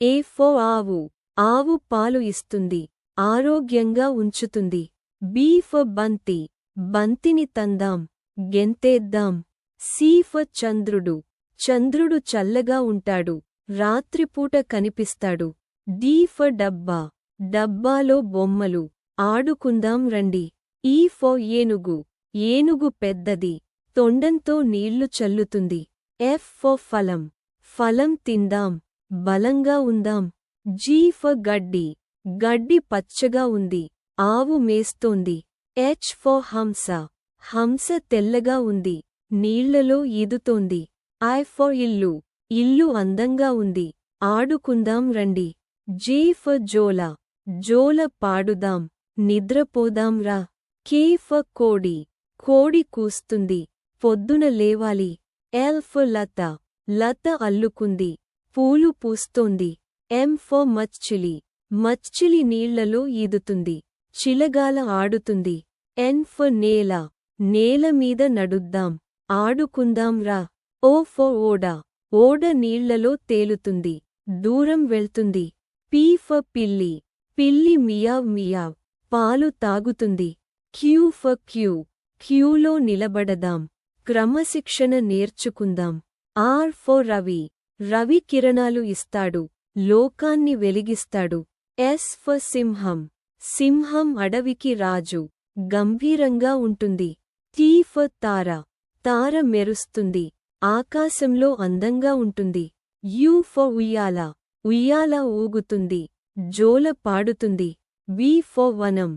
A for ఆవు, ఆవు పాలు ఇస్తుంది, ఆరోగ్యంగా ఉంచుతుంది. B for బంతి, బంతిని తందాం, గెంతేద్దాం. C for చంద్రుడు, చంద్రుడు చల్లగా ఉంటాడు, రాత్రిపూట కనిపిస్తాడు. D for డబ్బా, డబ్బాలో బొమ్మలు, ఆడుకుందాం రండి. E for ఏనుగు, ఏనుగు పెద్దది, తొండంతో నీళ్లు చల్లుతుంది. F for ఫలం, ఫలం తిందాం, బలంగా ఉందాం. G for గడ్డి, గడ్డి పచ్చగా ఉంది, ఆవు మేస్తోంది. H for హంస, హంస తెల్లగా ఉంది, నీళ్లలో ఈదుతోంది. I for ఇల్లు, ఇల్లు అందంగా ఉంది, ఆడుకుందాం రండి. J for జోల, జోల పాడుదాం, నిద్రపోదాం రా. K for కోడి, కోడి కూస్తుంది, పొద్దున లేవాలి. L for లత, లత అల్లుకుంది, పూలు పూస్తోంది. M for మచ్చిలి, మచ్చిలి నీళ్లలో ఈదుతుంది, చిలగాల ఆడుతుంది. N for నేల, నేల మీద నడుద్దాం, ఆడుకుందాం రా. O for ఓడ, ఓడ నీళ్లలో తేలుతుంది, దూరం వెళ్తుంది. P for పిల్లి, పిల్లి మియావ్ మియావ్, పాలు తాగుతుంది. Q for క్యూ, క్యూలో నిలబడదాం, క్రమశిక్షణ నేర్చుకుందాం. R for రవి, రవి కిరణాలు ఇస్తాడు, లోకాన్ని వెలిగిస్తాడు. S for సింహం, సింహం అడవికి రాజు, గంభీరంగా ఉంటుంది. T for తార, తార మెరుస్తుంది, ఆకాశంలో అందంగా ఉంటుంది. U for ఉయ్యాల, ఉయ్యాల ఊగుతుంది, జోల పాడుతుంది. V for వనం,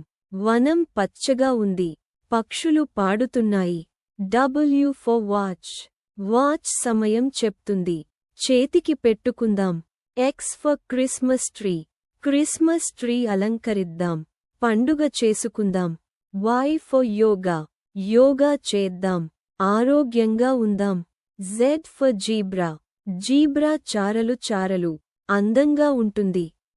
వనం పచ్చగా ఉంది, పక్షులు పాడుతున్నాయి. W for వాచ్, వాచ్ సమయం చెప్తుంది, చేతికి పెట్టుకుందాం. X for Christmas tree, Christmas tree అలంకరిద్దాం, పండుగ చేసుకుందాం. Y for యోగా, యోగా చేద్దాం, ఆరోగ్యంగా ఉందాం. Z for జీబ్రా, జీబ్రా చారలు చారలు, అందంగా ఉంటుంది.